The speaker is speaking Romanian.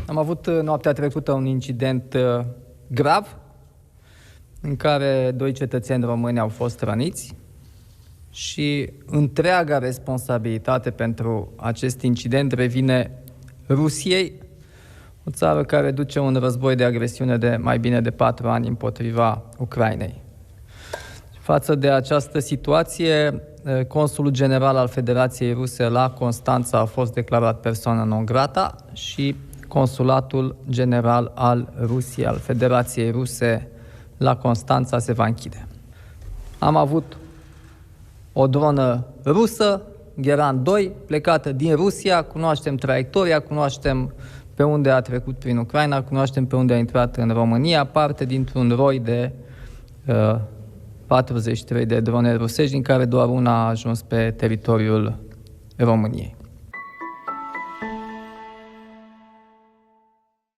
Am avut noaptea trecută un incident grav în care 2 cetățeni români au fost răniți și întreaga responsabilitate pentru acest incident revine Rusiei, o țară care duce un război de agresiune de mai bine de 4 ani împotriva Ucrainei. Față de această situație, consulul general al Federației Ruse la Constanța a fost declarat persoană non grata și consulatul general al Rusiei, al Federației Ruse la Constanța se va închide. Am avut o dronă rusă, Geran 2, plecată din Rusia, cunoaștem traiectoria, cunoaștem pe unde a trecut prin Ucraina, cunoaștem pe unde a intrat în România, parte dintr-un roi de 43 de drone rusești, din care doar una a ajuns pe teritoriul României.